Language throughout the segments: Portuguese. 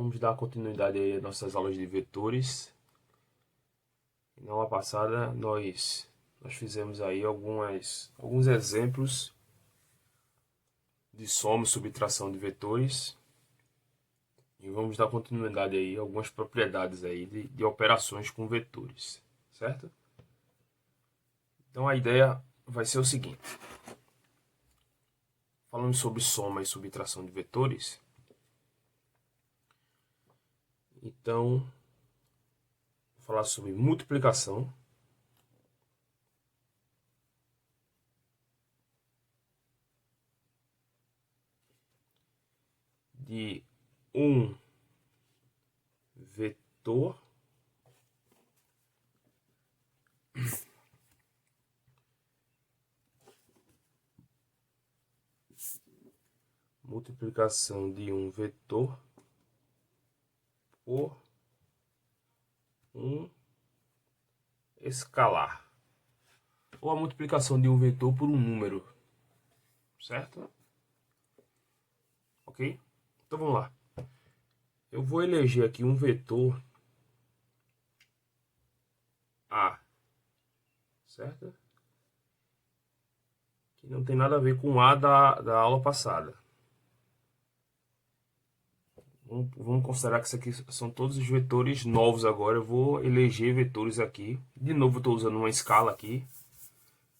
Vamos dar continuidade aí às nossas aulas de vetores. Na aula passada nós fizemos aí alguns exemplos de soma e subtração de vetores. E vamos dar continuidade aí a algumas propriedades aí de operações com vetores, certo? Então a ideia vai ser o seguinte. Falando sobre soma e subtração de vetores, então vou falar sobre multiplicação. De um vetor multiplicação de um vetor por um escalar, ou a multiplicação de um vetor por um número, certo? Ok? Então vamos lá. Eu vou eleger aqui um vetor A, certo? Que não tem nada a ver com A da aula passada. Vamos considerar que isso aqui são todos os vetores novos agora. Eu vou eleger vetores aqui. De novo, eu estou usando uma escala aqui.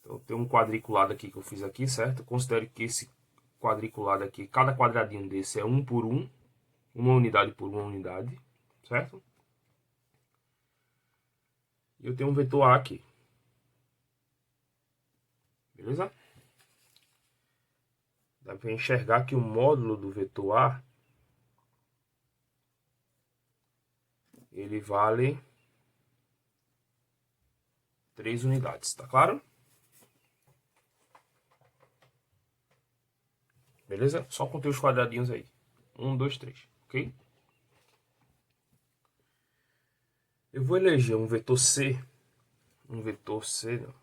Então, tem um quadriculado aqui que eu fiz aqui, certo? Considere que esse quadriculado aqui, cada quadradinho desse é 1 por 1. Uma unidade por uma unidade, certo? E eu tenho um vetor A aqui. Beleza? Dá para enxergar que o módulo do vetor A ele vale 3 unidades, tá claro? Beleza? Só contei os quadradinhos aí. 1, 2, 3, ok? Eu vou eleger um vetor C. Um vetor C, não.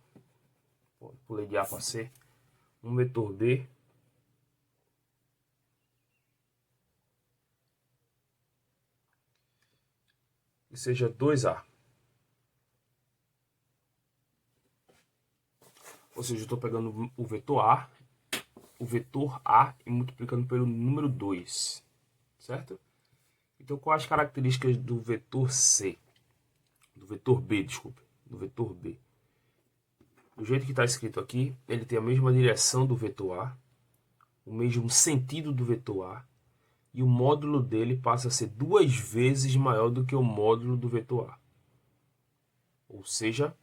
Pulei de A para C. Um vetor B. Que seja 2A. Ou seja, eu estou pegando o vetor A e multiplicando pelo número 2, certo? Então, quais as características do vetor C? Do vetor B, desculpe. Do vetor B. Do jeito que está escrito aqui, ele tem a mesma direção do vetor A, o mesmo sentido do vetor A, e o módulo dele passa a ser 2 vezes maior do que o módulo do vetor A. Ou seja,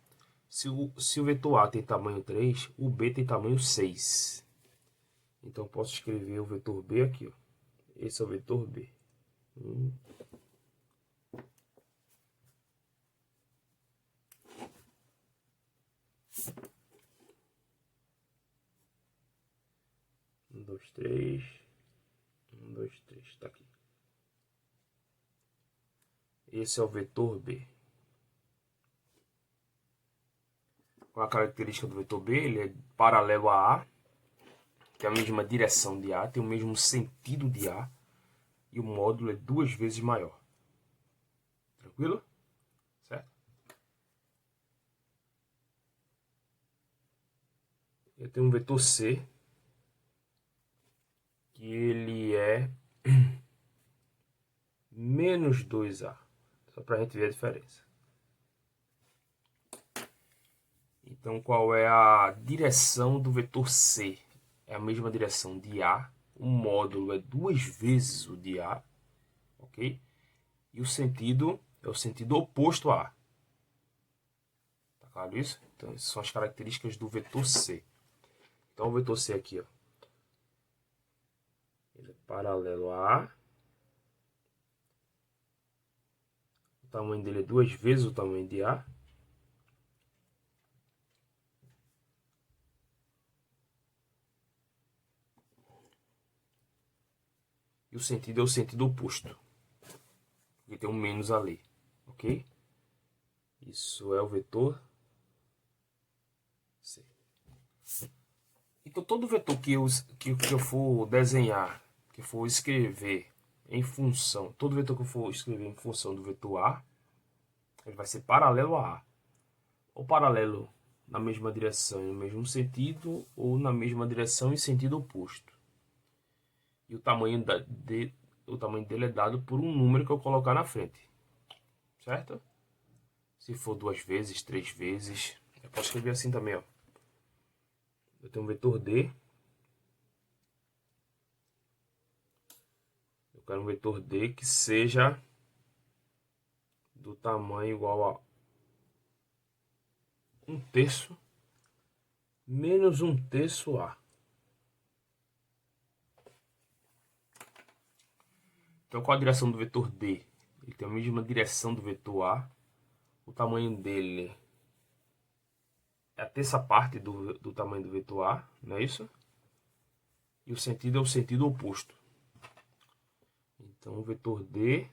se o vetor A tem tamanho 3, o B tem tamanho 6. Então, posso escrever o vetor B aqui. Ó. Esse é o vetor B. 1, 2, 3. 1, 2, 3. Está aqui. Esse é o vetor B. Qual a característica do vetor B? Ele é paralelo a A, que é a mesma direção de A, tem o mesmo sentido de A, e o módulo é 2 vezes maior. Tranquilo? Certo? Eu tenho um vetor C, que ele é menos 2A. Só para a gente ver a diferença. Então, qual é a direção do vetor C? É a mesma direção de A. O módulo é 2 vezes o de A. Ok? E o sentido é o sentido oposto a A. Tá claro isso? Então, essas são as características do vetor C. Então, o vetor C aqui, ó. Ele é paralelo a A. O tamanho dele é 2 vezes o tamanho de A. E o sentido é o sentido oposto. Porque tem um menos ali. Ok? Isso é o vetor C. Então, todo vetor que eu for desenhar, que for escrever em função, todo vetor que eu for escrever em função do vetor A, ele vai ser paralelo a A. Ou paralelo na mesma direção e no mesmo sentido, ou na mesma direção e sentido oposto. E o tamanho dele é dado por um número que eu colocar na frente. Certo? Se for 2 vezes, 3 vezes, eu posso escrever assim também, ó. Eu tenho um vetor D. Eu quero um vetor D que seja do tamanho igual a 1/3 menos 1/3 A. Então, qual a direção do vetor D? Ele tem a mesma direção do vetor A. O tamanho dele é a terça parte do tamanho do vetor A, não é isso? E o sentido é o sentido oposto. Então, o vetor D...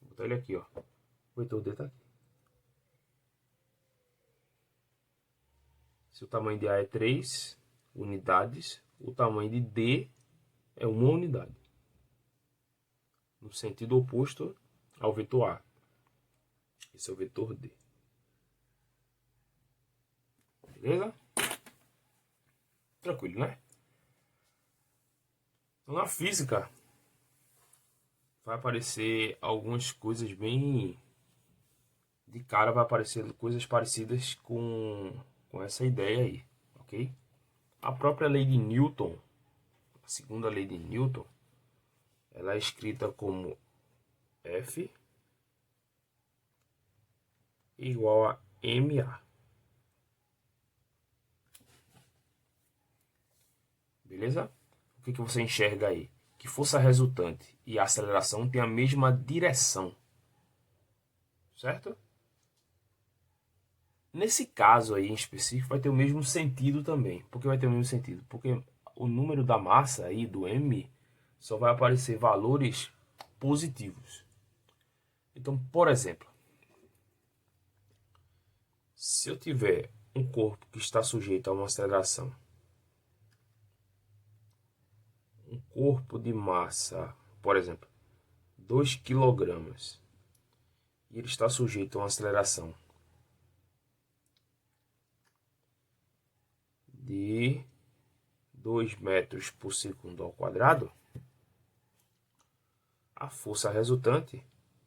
Vou botar ele aqui, ó. O vetor D está aqui. Se o tamanho de A é 3 unidades, o tamanho de D é 1 unidade. No sentido oposto ao vetor A. Esse é o vetor D. Beleza? Tranquilo, né? Então, na física, vai aparecer algumas coisas bem... De cara vai aparecer coisas parecidas com essa ideia aí, ok? A própria lei de Newton, a segunda lei de Newton, ela é escrita como F igual a ma. Beleza? O que você enxerga aí? Que força resultante e aceleração têm a mesma direção. Certo? Nesse caso aí em específico vai ter o mesmo sentido também. Por que vai ter o mesmo sentido? Porque o número da massa aí, do m, só vai aparecer valores positivos. Então, por exemplo, se eu tiver um corpo que está sujeito a uma aceleração, um corpo de massa, por exemplo, 2 kg, e ele está sujeito a uma aceleração de 2 metros por segundo ao quadrado, a força resultante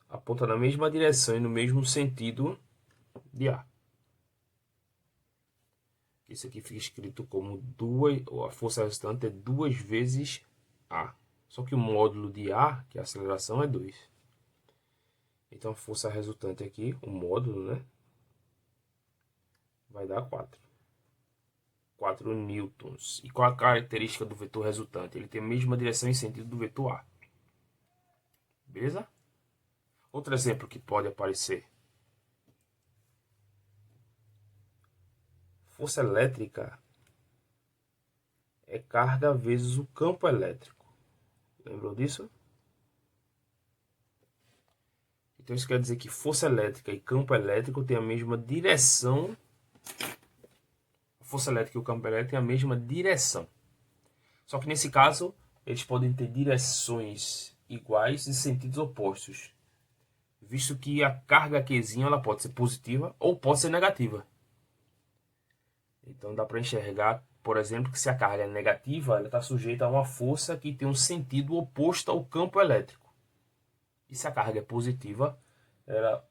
aponta na mesma direção e no mesmo sentido de A. Isso aqui fica escrito como a força resultante é 2 vezes A. Só que o módulo de A, que é a aceleração, é 2. Então a força resultante aqui, o módulo, né? Vai dar 4. 4 newtons. E qual a característica do vetor resultante? Ele tem a mesma direção e sentido do vetor A. Beleza? Outro exemplo que pode aparecer. Força elétrica é carga vezes o campo elétrico. Lembrou disso? Então isso quer dizer que força elétrica e campo elétrico têm a mesma direção. A força elétrica e o campo elétrico têm a mesma direção. Só que nesse caso, eles podem ter direções iguais e sentidos opostos. Visto que a carga Qzinha ela pode ser positiva ou pode ser negativa. Então dá para enxergar, por exemplo, que se a carga é negativa, ela está sujeita a uma força que tem um sentido oposto ao campo elétrico. E se a carga é positiva, ela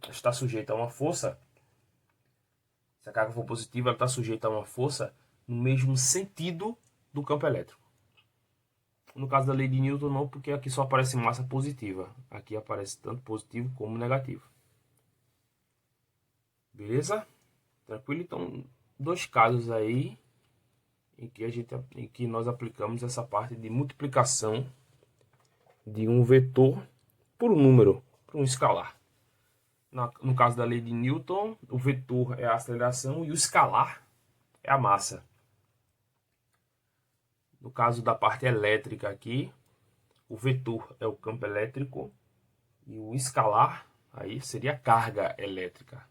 está sujeita a uma força. Se a carga for positiva, ela está sujeita a uma força no mesmo sentido do campo elétrico. No caso da lei de Newton, não, porque aqui só aparece massa positiva. Aqui aparece tanto positivo como negativo. Beleza? Tranquilo? Então, 2 casos aí em que nós aplicamos essa parte de multiplicação de um vetor por um número, por um escalar. No caso da lei de Newton, o vetor é a aceleração e o escalar é a massa. No caso da parte elétrica aqui, o vetor é o campo elétrico e o escalar aí seria a carga elétrica.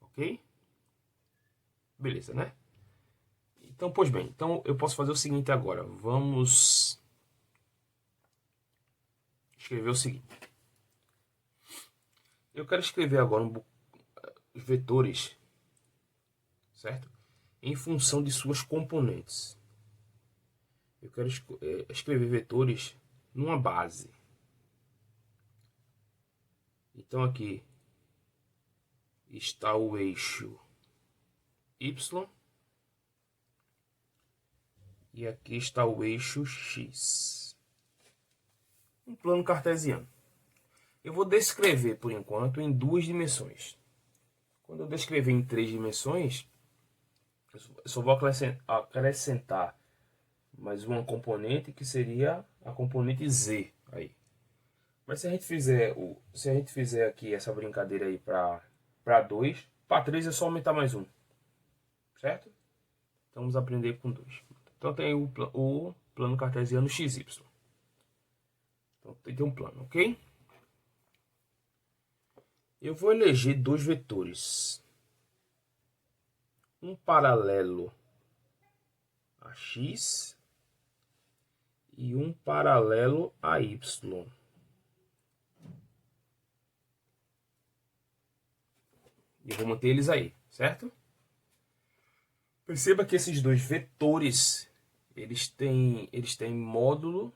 Ok? Beleza, né? Então, pois bem, então eu posso fazer o seguinte agora. Vamos escrever o seguinte. Eu quero escrever agora os vetores, certo? Em função de suas componentes. Eu quero escrever vetores numa base. Então aqui está o eixo Y e aqui está o eixo X. Um plano cartesiano. Eu vou descrever por enquanto em 2 dimensões. Quando eu descrever em 3 dimensões, eu só vou acrescentar mais uma componente que seria a componente Z aí. Mas se a gente fizer aqui essa brincadeira aí para 2, para 3 é só aumentar mais um, certo? Então vamos aprender com 2. Então tem o plano cartesiano XY. Então tem um plano, ok? Eu vou eleger 2 vetores. Um paralelo a X e um paralelo a Y. E vou manter eles aí, certo? Perceba que esses 2 vetores, eles têm módulo,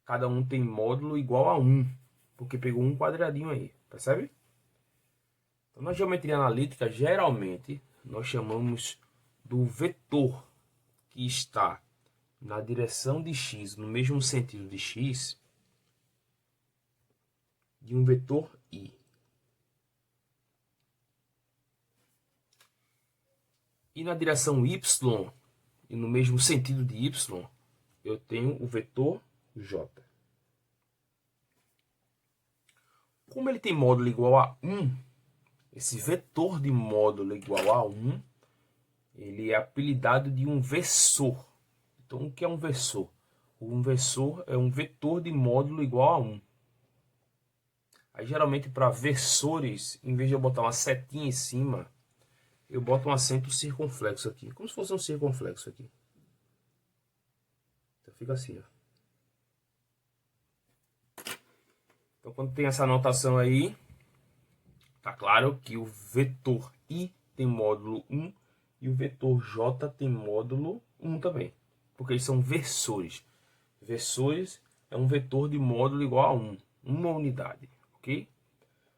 cada um tem módulo igual a 1, porque pegou um quadradinho aí, percebe? Então, na geometria analítica, geralmente, nós chamamos do vetor que está na direção de x, no mesmo sentido de x, de um vetor i. E na direção y, e no mesmo sentido de y, eu tenho o vetor j. Como ele tem módulo igual a 1, esse vetor de módulo igual a 1, ele é apelidado de um versor. Então, o que é um versor? Um versor é um vetor de módulo igual a 1. Aí, geralmente, para versores, em vez de eu botar uma setinha em cima, eu boto um acento circunflexo aqui. Como se fosse um circunflexo aqui. Então, fica assim, ó. Então, quando tem essa anotação aí, tá claro que o vetor i tem módulo 1 e o vetor j tem módulo 1 também. Porque eles são versores. Versores é um vetor de módulo igual a 1. Uma unidade, ok?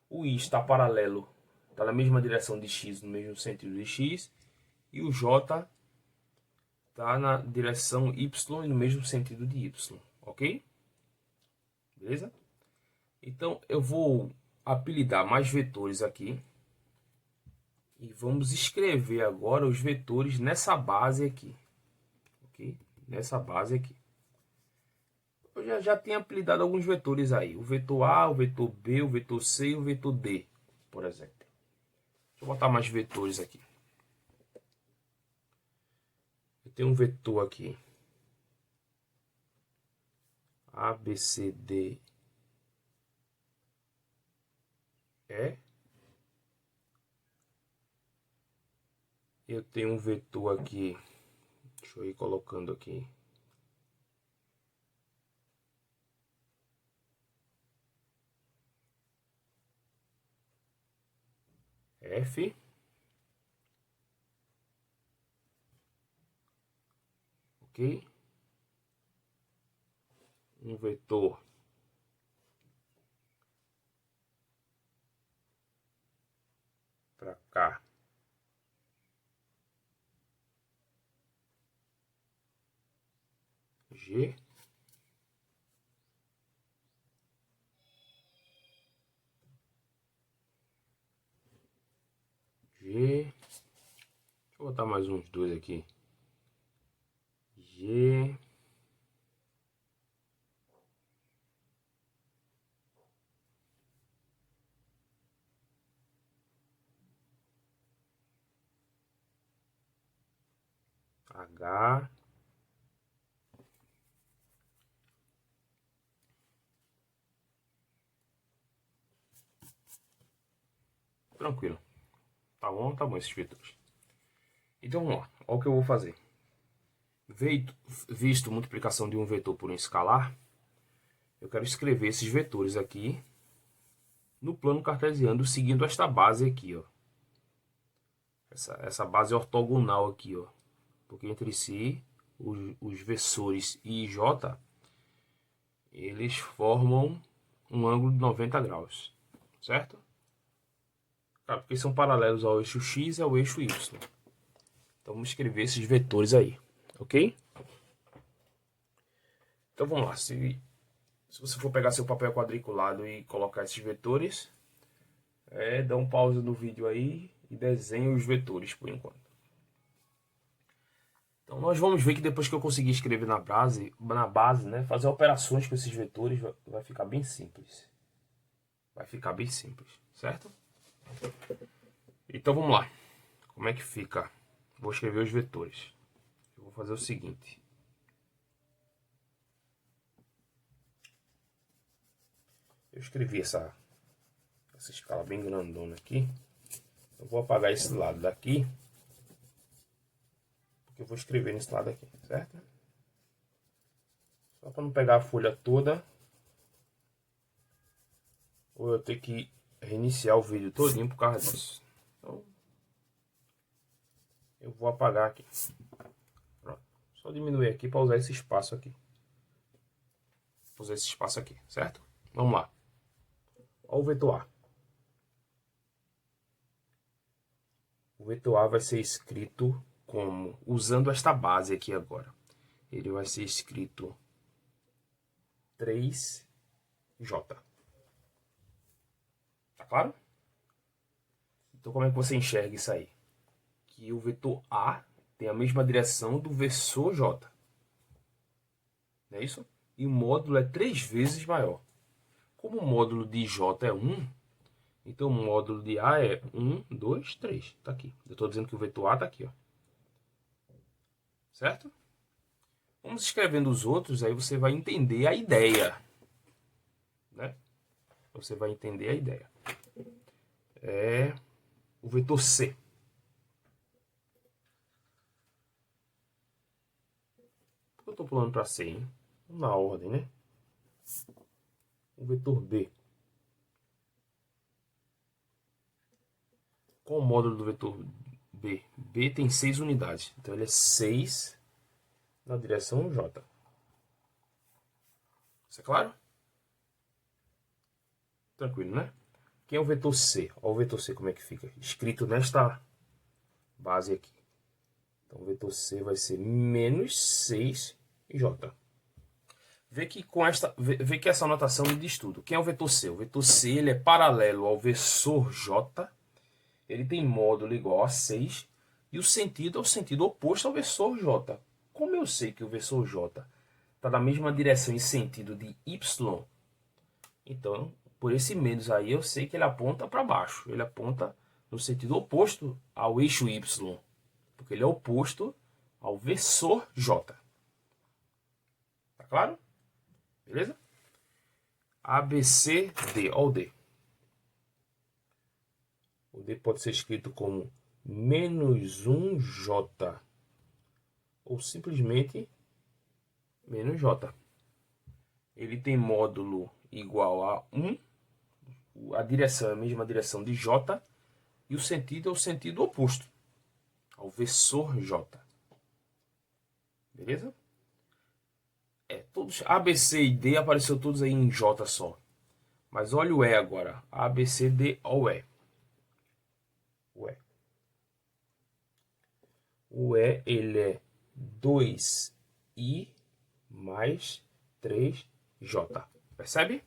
O i está paralelo, está na mesma direção de x, no mesmo sentido de x. E o j está na direção y e no mesmo sentido de y, ok? Beleza? Então eu vou apelidar mais vetores aqui. E vamos escrever agora os vetores nessa base aqui, ok? Nessa base aqui. Eu já tenho apelidado alguns vetores aí. O vetor A, o vetor B, o vetor C e o vetor D, por exemplo. Deixa eu botar mais vetores aqui. Eu tenho um vetor aqui. A, B, C, D, E. Eu tenho um vetor aqui. Deixa eu ir colocando aqui. F. Ok? Um vetor para cá. G. G. Deixa eu botar mais uns dois aqui. G. H. Tranquilo. Tá bom esses vetores. Então vamos lá, olha o que eu vou fazer. Visto multiplicação de um vetor por um escalar, eu quero escrever esses vetores aqui no plano cartesiano seguindo esta base aqui, ó. Essa base ortogonal aqui, ó. Porque entre si, os versores I e J, eles formam um ângulo de 90 graus, certo? Claro, porque são paralelos ao eixo X e ao eixo Y. Então vamos escrever esses vetores aí, ok? Então vamos lá, se você for pegar seu papel quadriculado e colocar esses vetores, dá um pause no vídeo aí e desenhe os vetores por enquanto. Então nós vamos ver que depois que eu conseguir escrever na base, né, fazer operações com esses vetores vai ficar bem simples. Vai ficar bem simples, certo? Então vamos lá. Como é que fica? Vou escrever os vetores. Eu vou fazer o seguinte. Eu escrevi essa escala bem grandona aqui. Eu vou apagar esse lado daqui. Porque eu vou escrever nesse lado aqui, certo? Só para não pegar a folha toda. Ou eu ter que reiniciar o vídeo todinho por causa disso. Então, eu vou apagar aqui. Pronto. Só diminuir aqui para usar esse espaço aqui. Vou usar esse espaço aqui, certo? Vamos lá. Olha o vetor A. O vetor A vai ser escrito como, usando esta base aqui agora. Ele vai ser escrito 3J. Tá claro? Então como é que você enxerga isso aí? Que o vetor A tem a mesma direção do versor J. Não é isso? E o módulo é 3 vezes maior. Como o módulo de J é 1, então o módulo de A é 1, 2, 3. Tá aqui. Eu estou dizendo que o vetor A está aqui, ó. Certo? Vamos escrevendo os outros, aí você vai entender a ideia. Né? Você vai entender a ideia. É o vetor C. Por que eu estou pulando para C, hein? Na ordem, né? O vetor B. Qual o módulo do vetor B? B tem 6 unidades. Então ele é 6 na direção J. Isso é claro? Tranquilo, né? Quem é o vetor C? Olha o vetor C como é que fica. Escrito nesta base aqui. Então o vetor C vai ser menos 6J. Vê que essa anotação me diz tudo. Quem é o vetor C? O vetor C ele é paralelo ao versor J. Ele tem módulo igual a 6. E o sentido é o sentido oposto ao versor J. Como eu sei que o versor J está na mesma direção e sentido de Y, então, por esse menos aí, eu sei que ele aponta para baixo. Ele aponta no sentido oposto ao eixo Y. Porque ele é oposto ao versor J. Tá claro? Beleza? A, B, C, D. Olha o D. O D pode ser escrito como menos 1J. Ou simplesmente menos J. Ele tem módulo igual a 1. A direção é a mesma direção de J. E o sentido é o sentido oposto ao versor J. Beleza? Todos A, B, C e D apareceu todos aí em J só. Mas olha o E agora. A, B, C, D, olha o E. O E. O E, ele é 2I mais 3J. Percebe?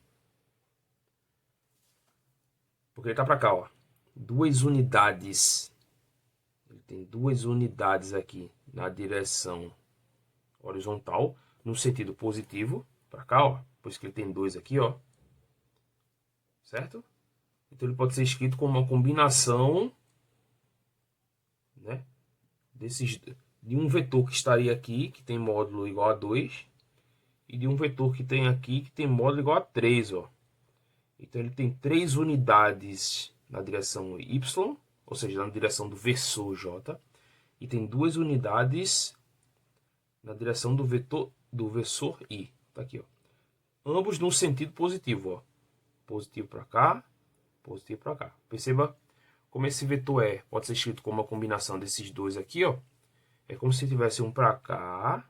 Porque ele tá para cá, ó. 2 unidades. Ele tem 2 unidades aqui na direção horizontal, no sentido positivo, para cá, ó. Por isso que ele tem 2 aqui, ó. Certo? Então ele pode ser escrito como uma combinação, né, de um vetor que estaria aqui, que tem módulo igual a 2, e de um vetor que tem aqui, que tem módulo igual a 3, ó. Então ele tem 3 unidades na direção Y, ou seja, na direção do versor J, e tem 2 unidades na direção do vetor I. Tá aqui, ó. Ambos no sentido positivo, ó. Positivo para cá, positivo para cá. Perceba como esse vetor pode ser escrito como uma combinação desses dois aqui, ó. É como se tivesse um para cá,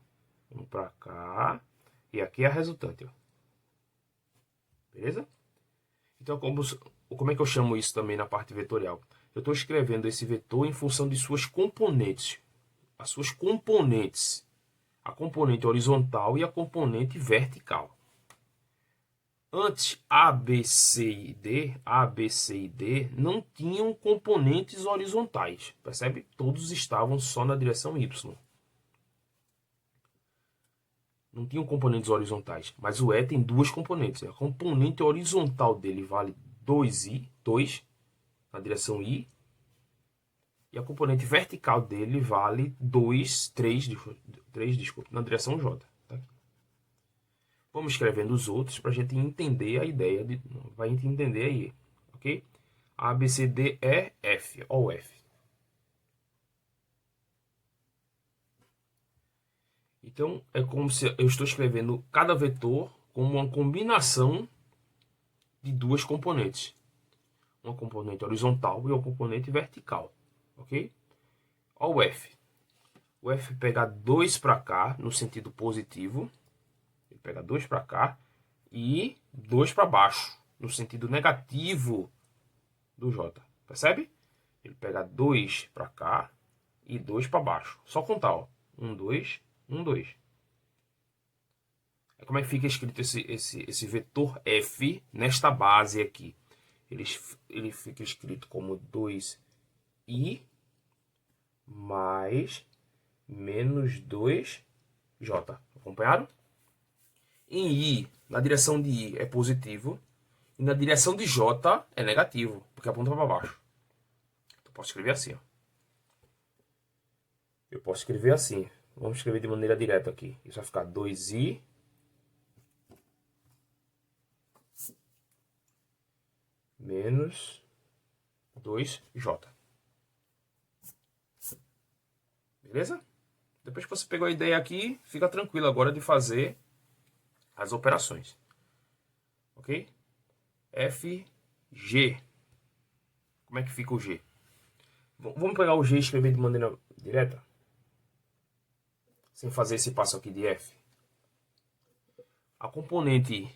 e aqui é a resultante, ó. Beleza? Então, como é que eu chamo isso também na parte vetorial? Eu estou escrevendo esse vetor em função de suas componentes. As suas componentes. A componente horizontal e a componente vertical. Antes, A, B, C e D não tinham componentes horizontais. Percebe? Todos estavam só na direção Y. Não tinham componentes horizontais. Mas o E tem 2 componentes. A componente horizontal dele vale 2 na direção I. E a componente vertical dele vale 3 na direção J. Tá aqui. Vamos escrevendo os outros para a gente entender a ideia. Vai entender aí. Ok? A, B, C, D, E, F. Ó o F. Então, é como se eu estou escrevendo cada vetor como uma combinação de 2 componentes. Uma componente horizontal e uma componente vertical. Ok? Ó o F. O F pega 2 para cá, no sentido positivo. Ele pega 2 para cá e 2 para baixo, no sentido negativo do J. Percebe? Ele pega 2 para cá e 2 para baixo. Só contar, ó. 1, 2, 1, 2. Como é que fica escrito esse vetor F nesta base aqui? Ele fica escrito como 2i mais menos 2j. Acompanharam? Em I, na direção de I é positivo. E na direção de J é negativo, porque aponta para baixo. Então, eu posso escrever assim, ó. Eu posso escrever assim. Vamos escrever de maneira direta aqui. Isso vai ficar 2i menos 2j. Beleza? Depois que você pegou a ideia aqui, fica tranquilo agora de fazer as operações. Ok? F, G. Como é que fica o G? Vamos pegar o G e escrever de maneira direta? Sem fazer esse passo aqui de F. A componente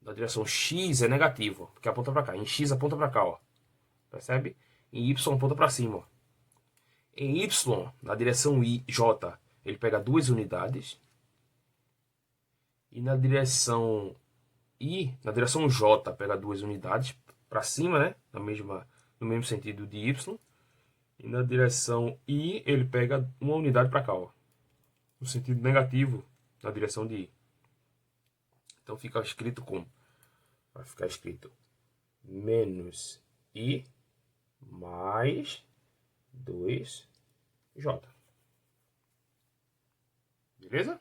da direção X é negativo, porque aponta para cá. Em X aponta para cá, ó. Percebe? Em Y aponta para cima, ó. Em Y, na direção J, ele pega 2 unidades. E na direção na direção J, pega 2 unidades para cima, né? No mesmo sentido de Y. E na direção I, ele pega uma unidade para cá, ó. No sentido negativo, na direção de I. Então fica escrito como? Vai ficar escrito menos I mais 2J. Beleza?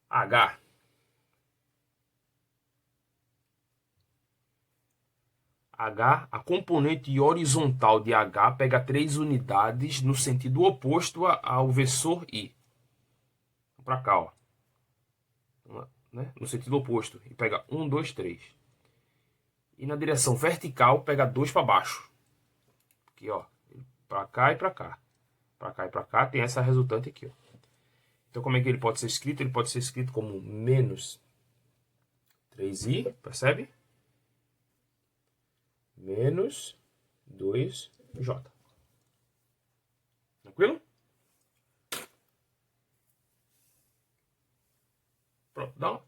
H. H, a componente horizontal de H pega 3 unidades no sentido oposto ao vetor I. Para cá, ó. Né? No sentido oposto. E pega 1, 2, 3. E na direção vertical pega 2 para baixo. Aqui, ó. Para cá e para cá. Para cá e para cá tem essa resultante aqui, ó. Então, como é que ele pode ser escrito? Ele pode ser escrito como menos 3i, percebe? Menos 2j. Tranquilo? Pronto.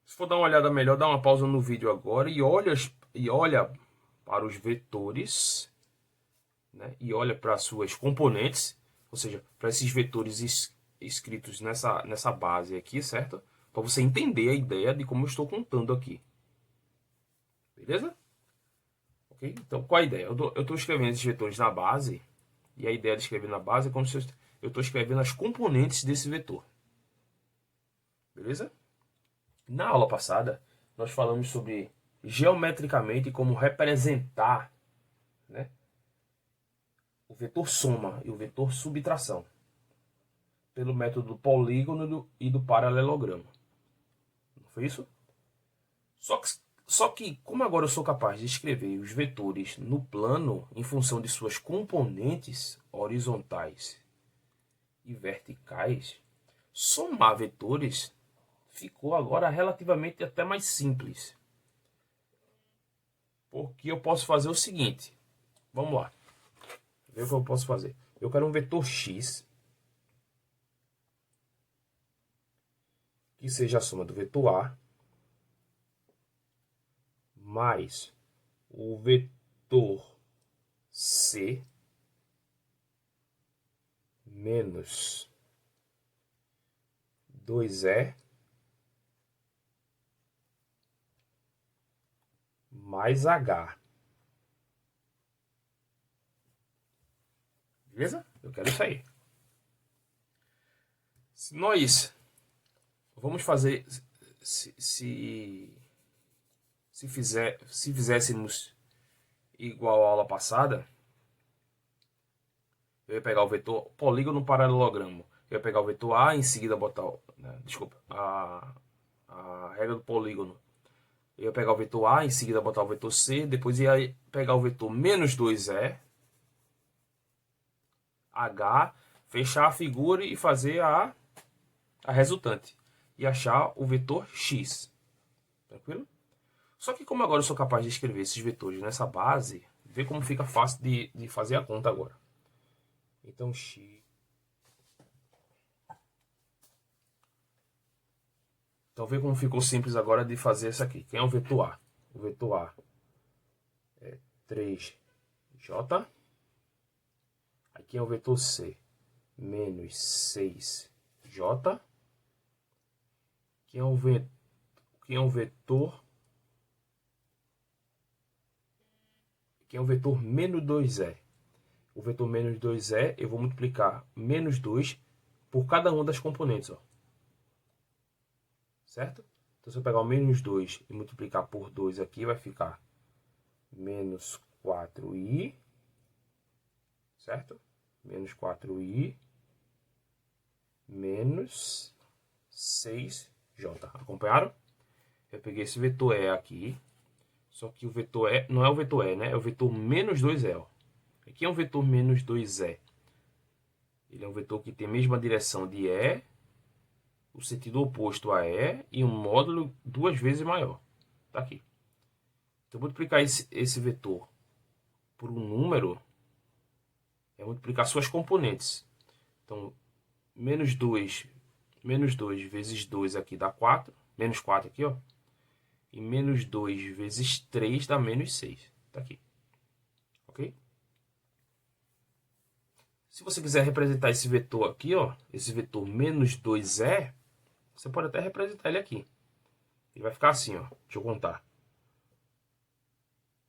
Se for dar uma olhada melhor, dá uma pausa no vídeo agora e olha para os vetores, né? E olha para as suas componentes, ou seja, para esses vetores escritos nessa base aqui, certo? Para você entender a ideia de como eu estou contando aqui. Beleza? Ok? Então, qual a ideia? Eu estou escrevendo esses vetores na base, e a ideia de escrever na base é como se eu estou escrevendo as componentes desse vetor. Beleza? Na aula passada, nós falamos sobre geometricamente como representar, né, o vetor soma e o vetor subtração pelo método do polígono e do paralelogramo. Não foi isso? Só que, como agora eu sou capaz de escrever os vetores no plano em função de suas componentes horizontais e verticais, somar vetores ficou agora relativamente até mais simples. Porque eu posso fazer o seguinte. Vamos lá. Ver o que eu posso fazer. Eu quero um vetor x que seja a soma do vetor A mais o vetor C menos 2E mais H. Beleza? Eu quero isso aí. Se nós vamos fazer, se fizéssemos igual à aula passada, eu ia pegar o vetor polígono paralelogramo. Eu ia pegar o vetor A, em seguida botar, desculpa, a regra do polígono. Eu ia pegar o vetor A, em seguida botar o vetor C, depois ia pegar o vetor menos 2E, H, fechar a figura e fazer a resultante. E achar o vetor X. Tranquilo? Só que como agora eu sou capaz de escrever esses vetores nessa base, vê como fica fácil de fazer a conta agora. Então, X... Então, vê como ficou simples agora de fazer isso aqui. Quem é o vetor A? O vetor A é 3J. Aqui é o vetor C, menos 6J. Aqui é um vetor... Aqui é um vetor menos 2E. O vetor menos 2E, eu vou multiplicar menos 2 por cada uma das componentes, ó. Certo? Então, se eu pegar o menos 2 e multiplicar por 2 aqui, vai ficar menos 4i, certo? Menos 4i, menos 6j. Acompanharam? Eu peguei esse vetor E aqui, só que o vetor E não é o vetor E, né? É o vetor menos 2E, ó. Aqui é um vetor menos 2E. Ele é um vetor que tem a mesma direção de E, o sentido oposto a E e um módulo 2 vezes maior. Tá aqui. Então, multiplicar esse vetor por um número é multiplicar suas componentes. Então, menos 2 vezes 2 aqui dá 4. Menos 4 aqui, ó. E menos 2 vezes 3 dá menos 6. Tá aqui. Ok? Se você quiser representar esse vetor aqui, ó, esse vetor menos 2E, você pode até representar ele aqui. Ele vai ficar assim, ó. Deixa eu contar.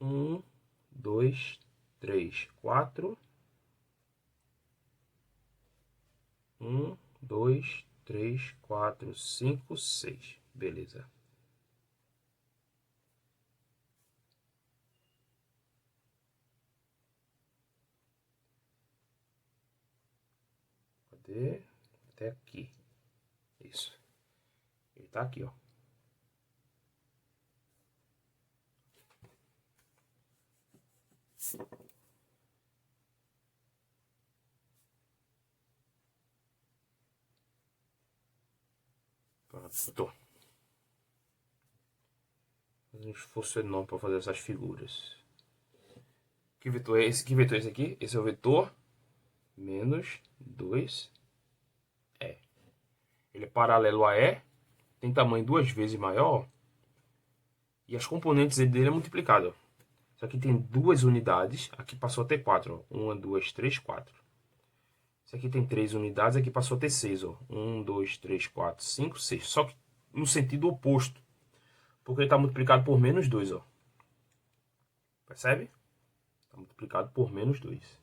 1, 2, 3, 4. 1, 2, 3, 4, 5, 6. Beleza. Cadê? Até aqui. Isso. Ele tá aqui, ó. Pronto. Um esforço enorme para fazer essas figuras. Que vetor é esse? Que vetor é esse aqui? Esse é o vetor menos 2E. Ele é paralelo a E, tem tamanho 2 vezes maior, e as componentes dele é multiplicado. Isso aqui tem 2 unidades, aqui passou a ter 4. 1, 2, 3, 4. Isso aqui tem 3 unidades, aqui passou a ter 6. 1, 2, 3, 4, 5, 6. Só que no sentido oposto, porque ele está multiplicado por menos 2. Ó. Percebe? Está multiplicado por menos 2.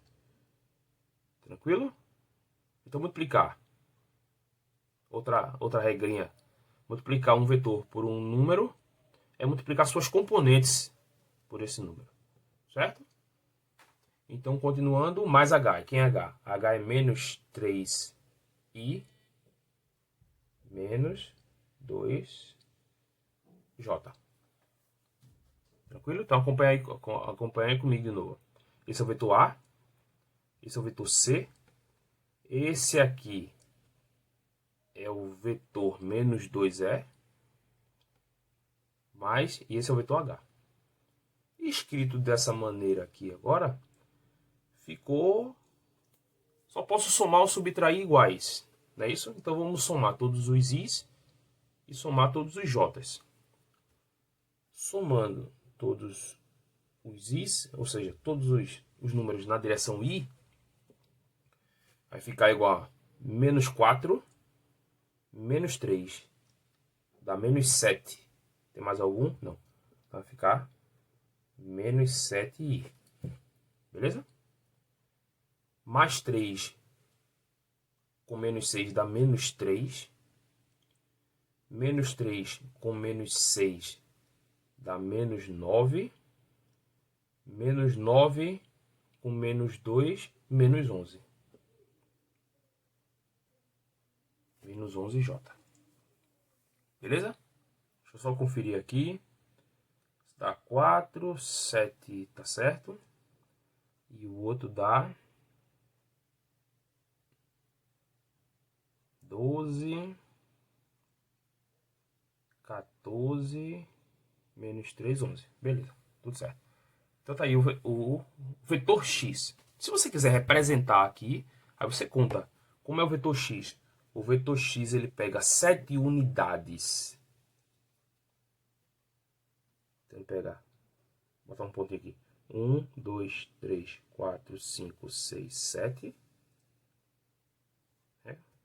Tranquilo? Então, multiplicar. Outra regrinha. Multiplicar um vetor por um número é multiplicar suas componentes por esse número. Certo? Então, continuando, mais H. Quem é H? H é menos 3i menos 2j. Tranquilo? Então, acompanha aí comigo de novo. Esse é o vetor A. Esse é o vetor C. Esse aqui é o vetor menos 2e. E esse é o vetor H. Escrito dessa maneira aqui agora, ficou... Só posso somar ou subtrair iguais. Não é isso? Então vamos somar todos os i's e somar todos os j's. Somando todos os i's, ou seja, todos os números na direção i, vai ficar igual a menos 4, menos 3, dá menos 7. Tem mais algum? Não. Vai ficar menos 7i. Beleza? Mais 3 com menos 6 dá menos 3. Menos 3 com menos 6 dá menos 9. Menos 9 com menos 2, menos 11. Menos 11j. Beleza? Deixa eu só conferir aqui. Dá 4, 7, tá certo? E o outro dá 12, 14, menos 3, 11. Beleza, tudo certo. Então tá aí o vetor x. Se você quiser representar aqui, aí você conta como é o vetor x. O vetor x ele pega 7 unidades. Tem que pegar. Vou botar um pontinho aqui. 1, 2, 3, 4, 5, 6, 7.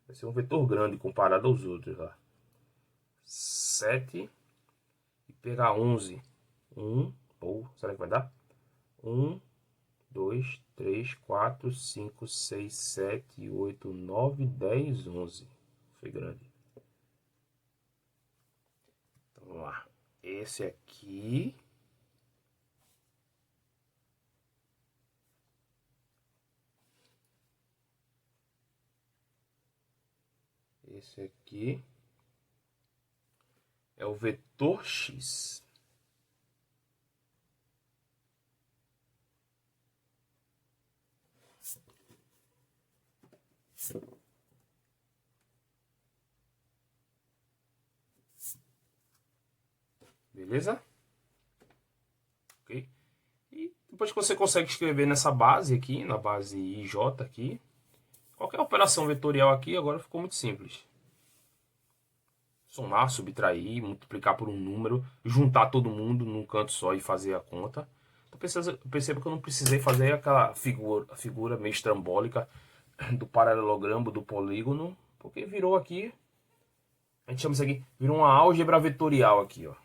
Vai ser um vetor grande comparado aos outros lá. 7. E pegar 11. 1. Ou, será que vai dar? 1, 2, 3, 4, 5, 6, 7, 8, 9, 10, 11. Foi grande. Então vamos lá. Esse aqui. Esse aqui é o vetor x. Beleza? Ok? E depois que você consegue escrever nessa base aqui, na base IJ aqui, qualquer operação vetorial aqui agora ficou muito simples. Somar, subtrair, multiplicar por um número, juntar todo mundo num canto só e fazer a conta. Então perceba que eu não precisei fazer aquela figura meio estrambólica do paralelogramo, do polígono, porque virou aqui, a gente chama isso aqui, virou uma álgebra vetorial aqui, ó.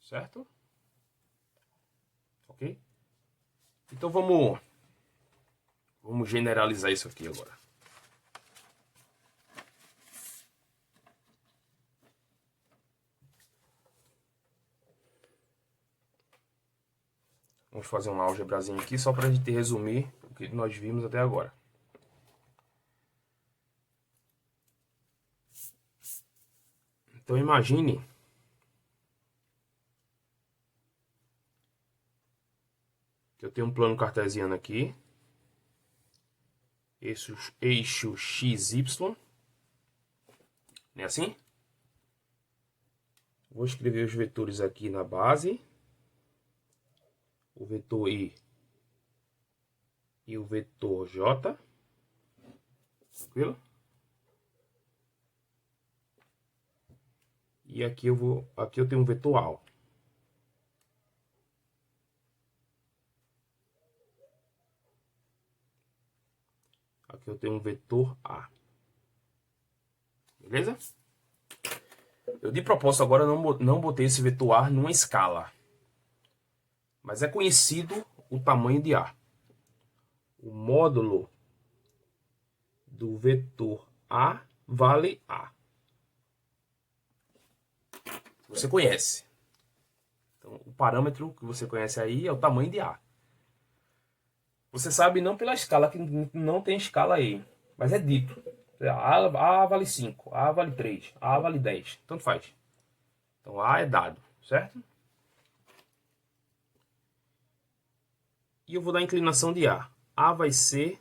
Certo? Ok? Então vamos generalizar isso aqui agora. Vamos fazer uma álgebrazinha aqui só para a gente resumir o que nós vimos até agora. Então imagine que eu tenho um plano cartesiano aqui. Eixo XY. Não é assim? Vou escrever os vetores aqui na base. O vetor I e o vetor J. Tranquilo? E aqui eu tenho um vetor A. Aqui eu tenho um vetor A. Beleza? Eu de propósito agora não botei esse vetor A numa escala. Mas é conhecido o tamanho de A. O módulo do vetor A vale A. Você conhece. Então, o parâmetro que você conhece aí é o tamanho de A. Você sabe não pela escala, que não tem escala aí, mas é dito. A vale 5, A vale 3, A vale 10, tanto faz. Então A é dado, certo? E eu vou dar a inclinação de A. A vai ser...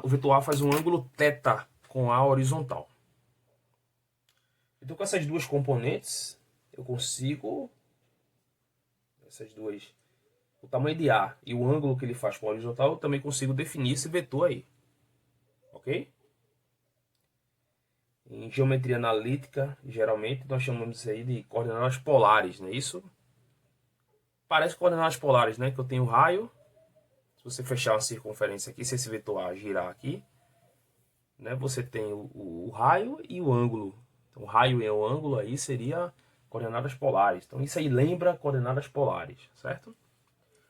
o vetor A faz um ângulo θ com A horizontal. Então com essas duas componentes, eu consigo... Essas duas... O tamanho de A e o ângulo que ele faz com a horizontal, eu também consigo definir esse vetor aí. Ok? Em geometria analítica, geralmente, nós chamamos isso aí de coordenadas polares, não é isso? Parece coordenadas polares, né? Que eu tenho raio. Se você fechar uma circunferência aqui, se esse vetor A girar aqui, né? Você tem o raio e o ângulo. Então, o raio e o ângulo aí seria coordenadas polares. Então, isso aí lembra coordenadas polares, certo?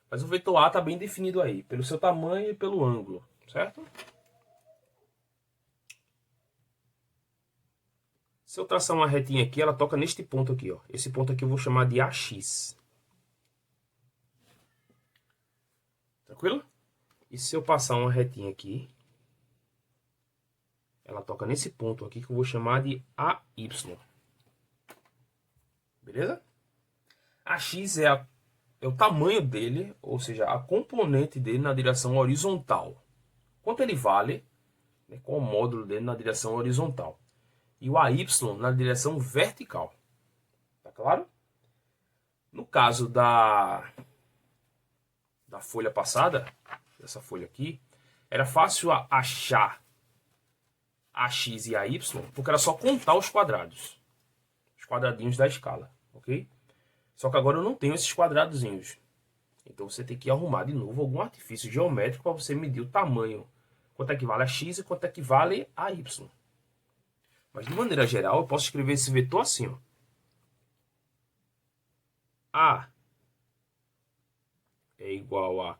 Mas o vetor A está bem definido aí, pelo seu tamanho e pelo ângulo, certo? Se eu traçar uma retinha aqui, ela toca neste ponto aqui, ó. Esse ponto aqui eu vou chamar de AX. Tranquilo? E se eu passar uma retinha aqui, ela toca nesse ponto aqui que eu vou chamar de AY. Beleza? AX é o tamanho dele, ou seja, a componente dele na direção horizontal. Quanto ele vale, né, qual o módulo dele na direção horizontal. E o AY na direção vertical. Tá claro? No caso da folha passada, dessa folha aqui, era fácil achar AX e AY, porque era só contar os quadrados. Os quadradinhos da escala, ok? Só que agora eu não tenho esses quadradozinhos. Então você tem que arrumar de novo algum artifício geométrico para você medir o tamanho. Quanto é que vale a x e quanto é que vale a y. Mas de maneira geral eu posso escrever esse vetor assim, ó. A é igual a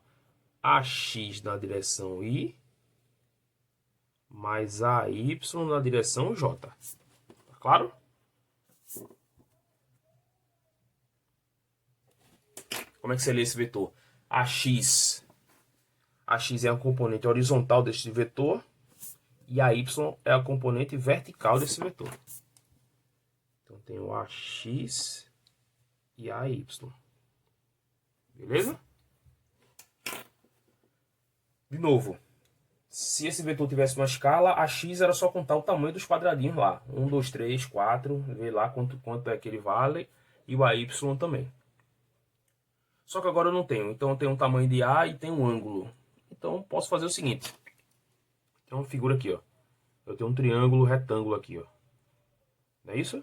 AX na direção Y mais AY na direção J. Tá claro? Como é que você lê esse vetor? AX é a componente horizontal deste vetor e a y é a componente vertical desse vetor. Então tem o AX e a y. Beleza? De novo, se esse vetor tivesse uma escala, a x era só contar o tamanho dos quadradinhos lá. 1, 2, 3, 4, ver lá quanto é que ele vale e o AY também. Só que agora eu não tenho, então eu tenho um tamanho de A e tenho um ângulo. Então posso fazer o seguinte. Tem uma figura aqui, ó. Eu tenho um triângulo retângulo aqui, ó. Não é isso?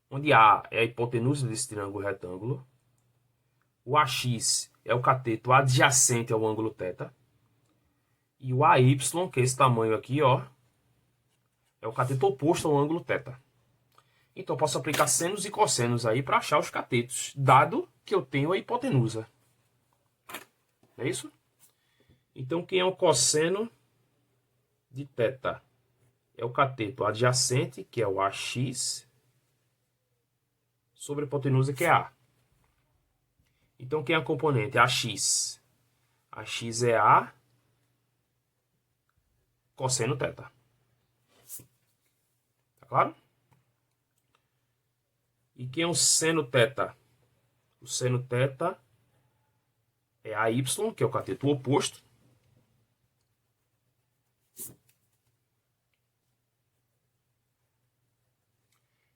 Onde A é a hipotenusa desse triângulo retângulo. O AX é o cateto adjacente ao ângulo θ. E o AY, que é esse tamanho aqui, ó, é o cateto oposto ao ângulo θ. Então eu posso aplicar senos e cossenos aí para achar os catetos, dado que eu tenho a hipotenusa. Não é isso? Então quem é o cosseno de θ? É o cateto adjacente, que é o AX, sobre a hipotenusa, que é A. Então quem é a componente? AX. AX é A cosseno θ. Tá claro? E quem é o seno θ? O seno θ é AY, que é o cateto oposto.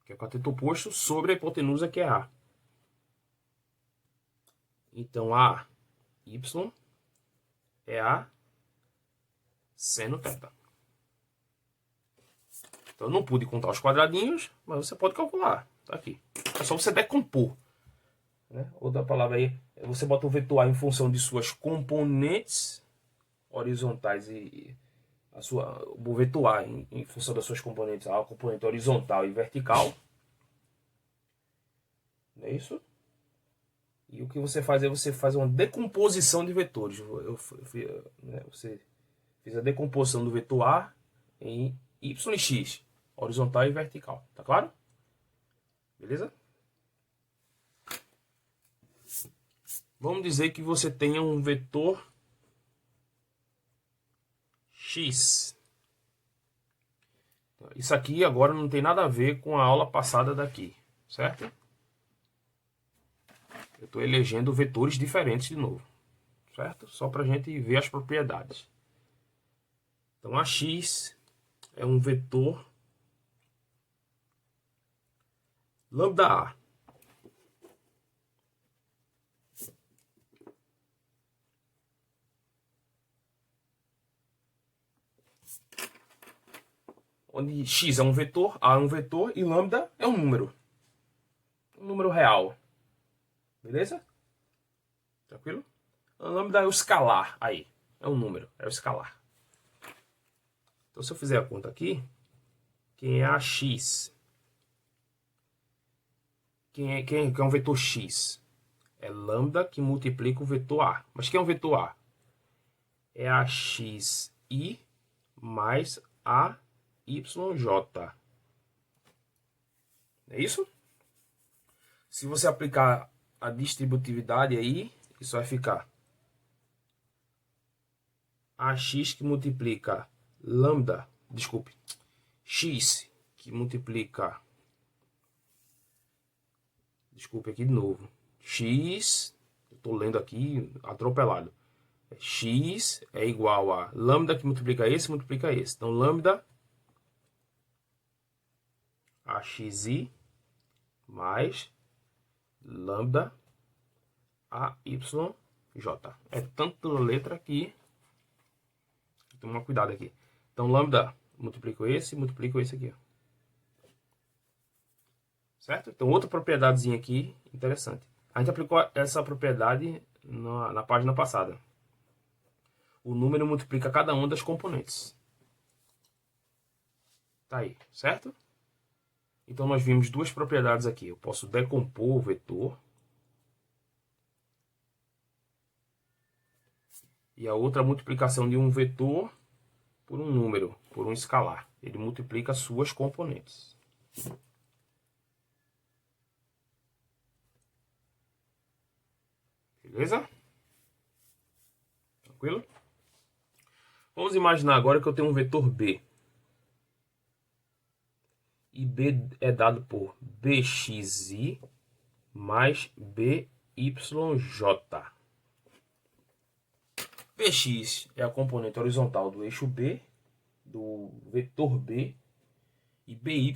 Que é o cateto oposto sobre a hipotenusa, que é A. Então, AY é A seno θ. Então, eu não pude contar os quadradinhos, mas você pode calcular. Tá aqui. É só você decompor. Né? Outra palavra aí, você bota o vetor A em função de suas componentes horizontais e o vetor A em função das suas componentes, a componente horizontal e vertical. Não é isso? E o que você faz é você faz uma decomposição de vetores. Você fez a decomposição do vetor A em y e x, horizontal e vertical. Tá claro? Beleza? Vamos dizer que você tenha um vetor x. Isso aqui agora não tem nada a ver com a aula passada daqui, certo? Eu estou elegendo vetores diferentes de novo, certo? Só para a gente ver as propriedades. Então, a x é um vetor lambda A. Onde x é um vetor, A é um vetor e lambda é um número. Um número real. Beleza? Tranquilo? A lambda é o escalar aí. É um número, é o escalar. Então, se eu fizer a conta aqui, quem é a x? Quem é um vetor x? É lambda que multiplica o vetor A. Mas quem é um vetor A? É a xi mais a yj. É isso? Se você aplicar a distributividade aí, isso vai ficar ax que multiplica lambda, desculpe, x que multiplica, desculpe aqui de novo, x, eu estou lendo aqui atropelado, x é igual a lambda que multiplica esse, multiplica esse. Então, lambda axi mais lambda AYJ. É tanta letra que toma cuidado aqui. Então, lambda multiplico esse aqui. Ó. Certo? Então, outra propriedadezinha aqui interessante. A gente aplicou essa propriedade na página passada. O número multiplica cada uma das componentes. Tá aí, certo? Então, nós vimos duas propriedades aqui. Eu posso decompor o vetor. E a outra multiplicação de um vetor por um número, por um escalar. Ele multiplica suas componentes. Beleza? Tranquilo? Vamos imaginar agora que eu tenho um vetor B. E B é dado por bxi mais byj. Bx é a componente horizontal do eixo B, do vetor B. E by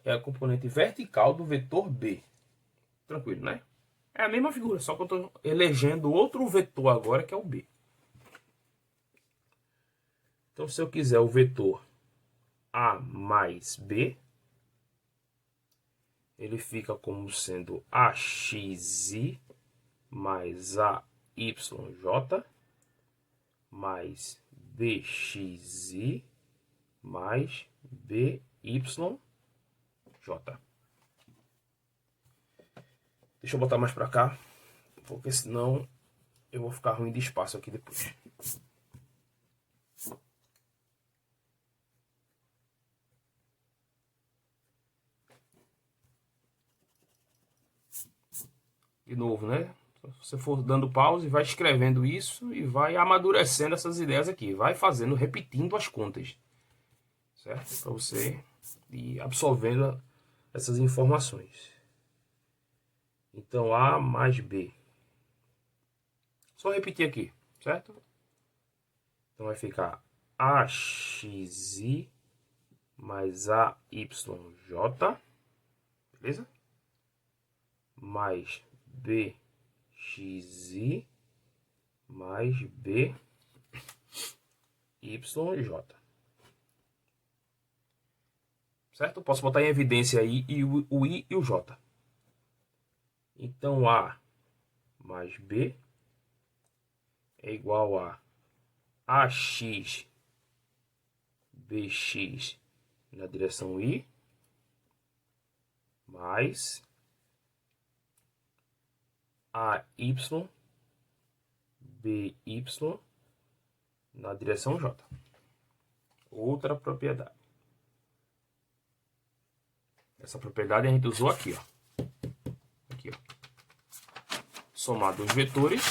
é a componente vertical do vetor B. Tranquilo, né? É a mesma figura, só que eu estou elegendo outro vetor agora, que é o B. Então, se eu quiser o vetor A mais B, ele fica como sendo axi mais AYJ mais BXI mais BYJ. Deixa eu botar mais para cá, porque senão eu vou ficar ruim de espaço aqui depois. De novo, né? Se você for dando pause, vai escrevendo isso e vai amadurecendo essas ideias aqui. Vai fazendo, repetindo as contas. Certo? Para você ir absorvendo essas informações. Então, A mais B. Só repetir aqui, certo? Então, vai ficar AXI mais AYJ. Beleza? Mais BXI mais BYJ. Certo? Posso botar em evidência aí o I e o J. Então, A mais B é igual a AX BX na direção I mais AY BY na direção J. Outra propriedade. Essa propriedade a gente usou aqui, ó. Aqui, ó. somar dois vetores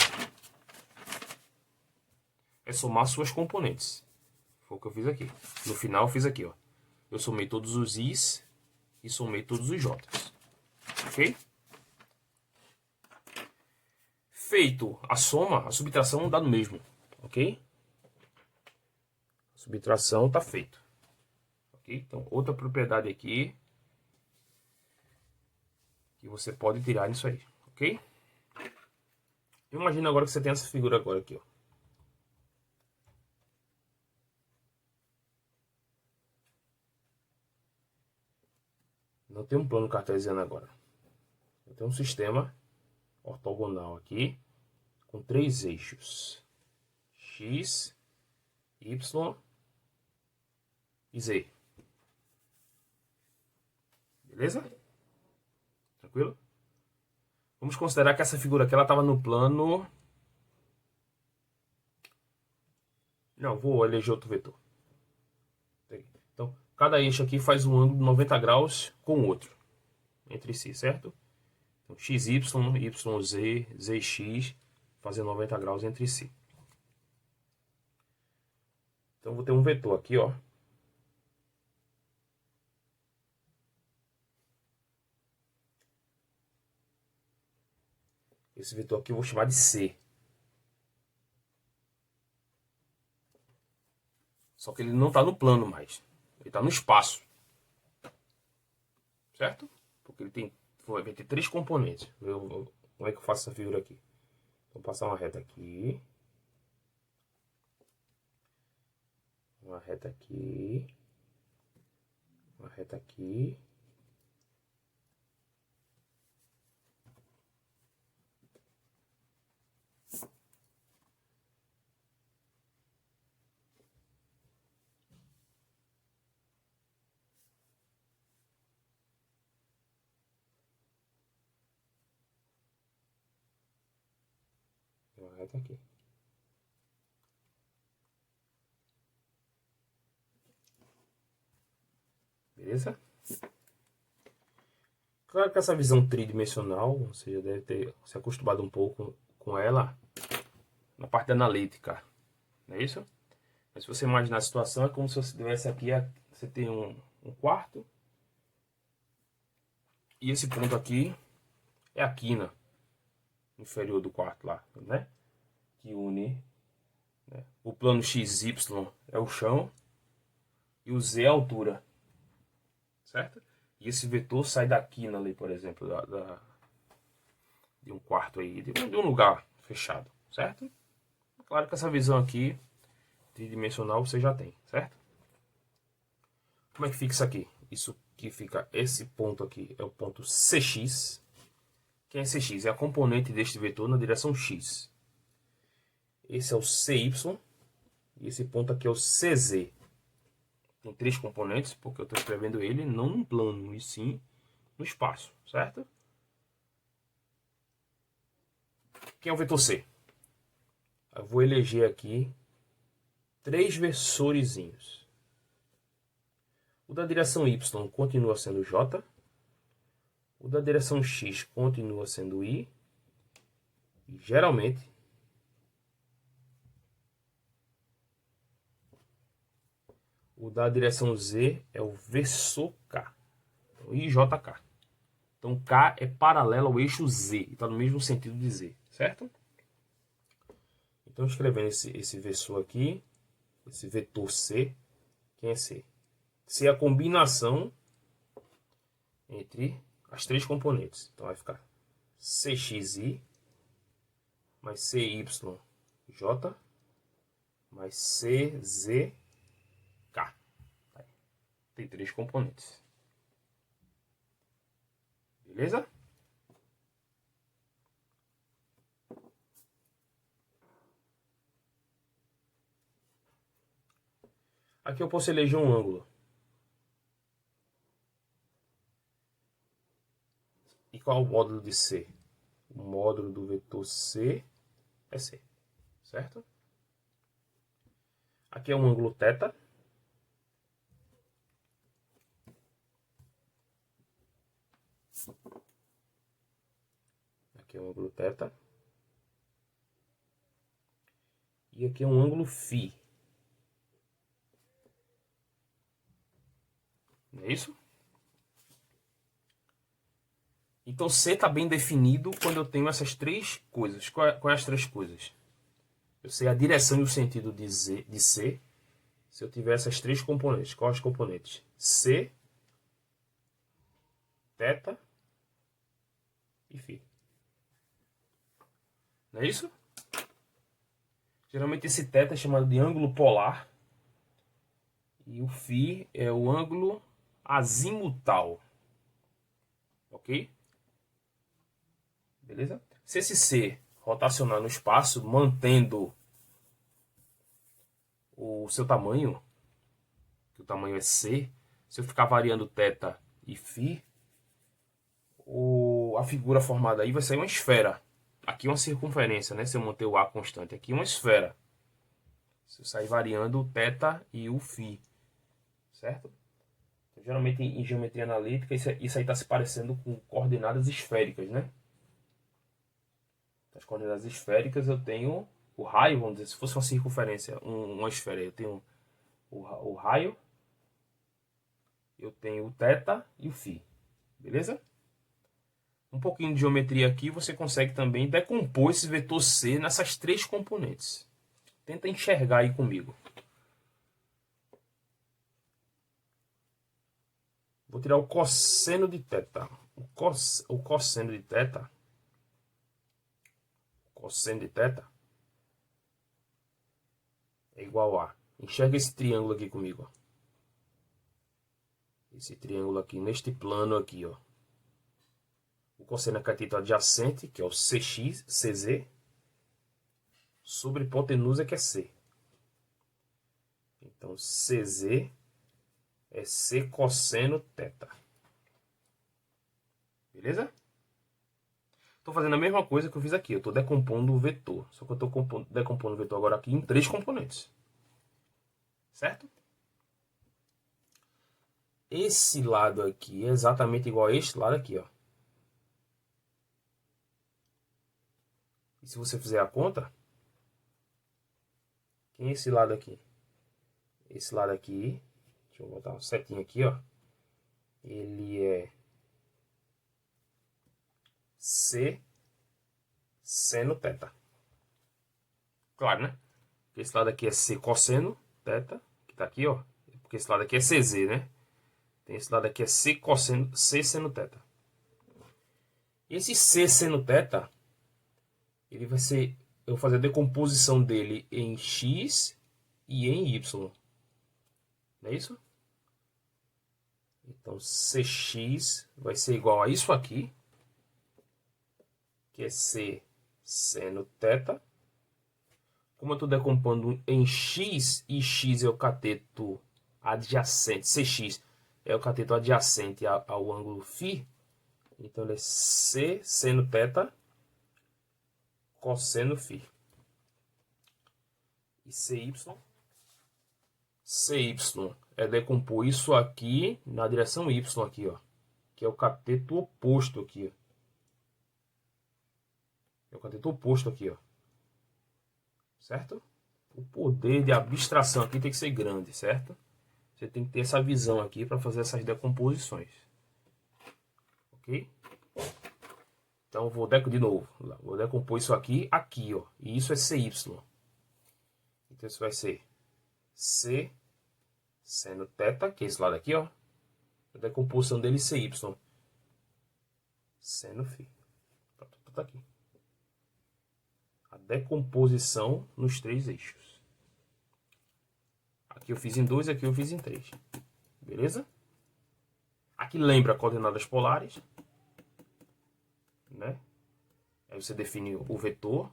é somar suas componentes. Foi o que eu fiz aqui. No final eu fiz aqui, ó. Eu somei todos os i's e somei todos os j's. Ok? Feito a soma, a subtração dá no mesmo. Ok? A subtração está feita. Ok? Então, outra propriedade aqui que você pode tirar nisso aí. Ok? Imagina agora que você tem essa figura agora aqui, ó. Não tem um plano cartesiano agora. Eu tenho um sistema ortogonal aqui com três eixos: x, y e z. Beleza? Tranquilo? Vamos considerar que essa figura aqui ela estava no plano. Não, vou eleger outro vetor. Então, cada eixo aqui faz um ângulo de 90 graus com o outro, entre si, certo? Então, xy, yz, zx, fazendo 90 graus entre si. Então, vou ter um vetor aqui, ó. Esse vetor aqui eu vou chamar de C. Só que ele não está no plano mais. Ele está no espaço. Certo? Porque ele vai ter três componentes. Como é que eu faço essa figura aqui? Vou passar uma reta aqui. Uma reta aqui. Uma reta aqui. Uma reta aqui. Beleza? Claro que essa visão tridimensional, você já deve ter se acostumado um pouco com ela na parte analítica, não é isso? Mas se você imaginar a situação, é como se você tivesse aqui, você tem um quarto, e esse ponto aqui é a quina inferior do quarto lá, né? Que une, né? O plano XY é o chão e o Z é a altura, certo? E esse vetor sai da quina ali, por exemplo, de um quarto aí, de um lugar fechado, certo? Claro que essa visão aqui tridimensional você já tem, certo? Como é que fica isso aqui? Isso que fica, esse ponto aqui é o ponto CX. Quem é CX? É a componente deste vetor na direção X. Esse é o CY. E esse ponto aqui é o CZ. Tem três componentes, porque eu estou escrevendo ele não no plano, e sim no espaço, certo? Quem é o vetor C? Eu vou eleger aqui três vetores. O da direção Y continua sendo J. O da direção X continua sendo I. E geralmente o da direção Z é o versor K. Então, IJK. Então K é paralelo ao eixo Z. Está no mesmo sentido de Z, certo? Então escrevendo esse versor aqui, esse vetor C, quem é C? C é a combinação entre as três componentes. Então vai ficar CXI mais CYJ mais CZK. Tem três componentes. Beleza? Aqui eu posso eleger um ângulo. E qual é o módulo de C? O módulo do vetor C é C, certo? Aqui é um ângulo θ. Aqui é um ângulo θ. E aqui é um ângulo φ. Não é isso? Então C está bem definido quando eu tenho essas três coisas. Quais as três coisas? Eu sei a direção e o sentido de C se eu tiver essas três componentes. Quais as componentes? C, θ e φ. Não é isso? Geralmente esse θ é chamado de ângulo polar. E o φ é o ângulo azimutal. Ok? Beleza? Se esse C rotacionar no espaço, mantendo o seu tamanho, que o tamanho é C, se eu ficar variando θ e φ, a figura formada aí vai ser uma esfera. Aqui uma circunferência, né? Se eu manter o A constante. Aqui uma esfera. Se eu sair variando o θ e o φ. Certo? Então, geralmente em geometria analítica, isso aí está se parecendo com coordenadas esféricas, né? As coordenadas esféricas eu tenho o raio, vamos dizer, se fosse uma circunferência, uma esfera, eu tenho o raio, eu tenho o θ e o φ. Beleza? Um pouquinho de geometria aqui, você consegue também decompor esse vetor C nessas três componentes. Tenta enxergar aí comigo. Vou tirar o cosseno de θ. O cosseno de θ. Cosseno de θ é igual a... Enxerga esse triângulo aqui comigo. Ó. Esse triângulo aqui, neste plano aqui, ó. O cosseno é cateto adjacente, que é o CZ, sobre hipotenusa, que é C. Então, CZ é C cosseno θ. Beleza? Estou fazendo a mesma coisa que eu fiz aqui. Eu estou decompondo o vetor. Só que eu estou decompondo o vetor agora aqui em três componentes. Certo? Esse lado aqui é exatamente igual a este lado aqui, ó. E se você fizer a conta, quem é esse lado aqui? Esse lado aqui, deixa eu botar um setinho aqui, ó. Ele é C seno θ. Claro, né? Porque esse lado aqui é C cosseno θ, que tá aqui, ó. Porque esse lado aqui é CZ, né? Tem esse lado aqui é C cosseno, C seno θ. Esse C seno θ, ele vai ser, eu vou fazer a decomposição dele em X e em Y. Não é isso? Então, Cx vai ser igual a isso aqui, que é C seno θ. Como eu estou decompondo em X, e X é o cateto adjacente, Cx é o cateto adjacente ao ângulo φ, então ele é C seno θ cosseno φ. E CY é decompor isso aqui na direção Y aqui, ó, que é o cateto oposto aqui, ó. É o cateto oposto aqui, ó. Certo? O poder de abstração aqui tem que ser grande, certo? Você tem que ter essa visão aqui para fazer essas decomposições. Ok? Então eu vou de novo. Vou decompor isso aqui, aqui, ó. E isso é CY. Então isso vai ser C seno θ, que é esse lado aqui, ó. A decomposição dele CY. Seno φ. Tá aqui. A decomposição nos três eixos. Aqui eu fiz em 2, aqui eu fiz em 3. Beleza? Aqui lembra coordenadas polares, né? Aí você define o vetor,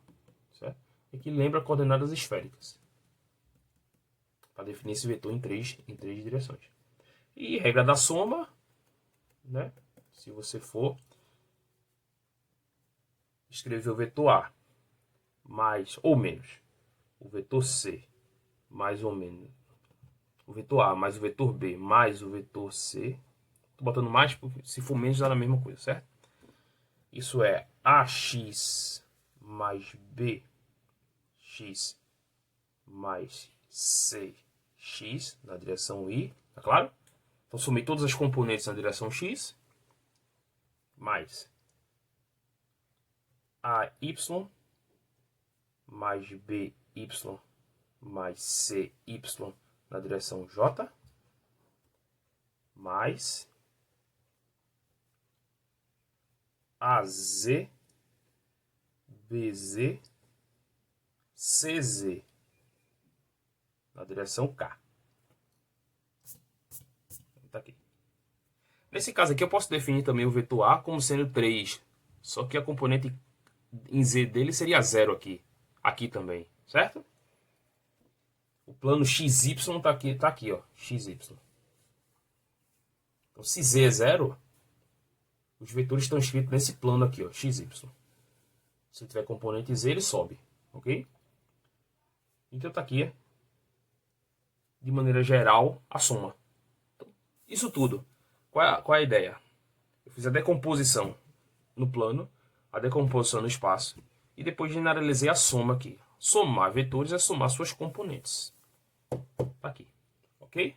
certo? E aqui lembra coordenadas esféricas, para definir esse vetor em três direções. E regra da soma, né? Se você for escrever o vetor A mais ou menos o vetor C mais ou menos o vetor A mais o vetor B mais o vetor C, tô botando mais porque se for menos dá a mesma coisa, certo? Isso é AX mais BX mais CX na direção Y, tá claro? Então somei todas as componentes na direção X, mais AY, mais BY, mais CY na direção J, mais AZ, BZ, CZ na direção K. Tá aqui. Nesse caso aqui eu posso definir também o vetor A como sendo 3, só que a componente em Z dele seria 0 aqui. Aqui também, certo? O plano XY tá aqui, ó, XY. Então se Z é 0, os vetores estão escritos nesse plano aqui, ó, XY. Se tiver componente Z, ele sobe, ok? Então tá aqui, de maneira geral, a soma. Então, isso tudo. Qual é a ideia? Eu fiz a decomposição no plano, a decomposição no espaço, e depois generalizei a soma aqui. Somar vetores é somar suas componentes. Tá aqui, ok?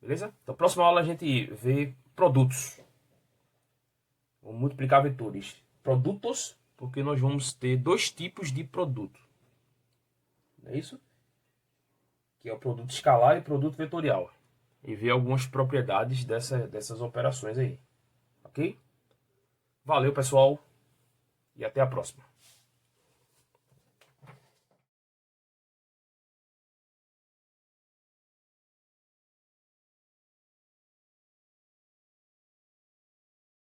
Beleza? Então, próxima aula a gente vê produtos. Vamos multiplicar vetores. Produtos, porque nós vamos ter dois tipos de produto. Não é isso? Que é o produto escalar e o produto vetorial. E ver algumas propriedades dessas operações aí. Ok? Valeu, pessoal. E até a próxima.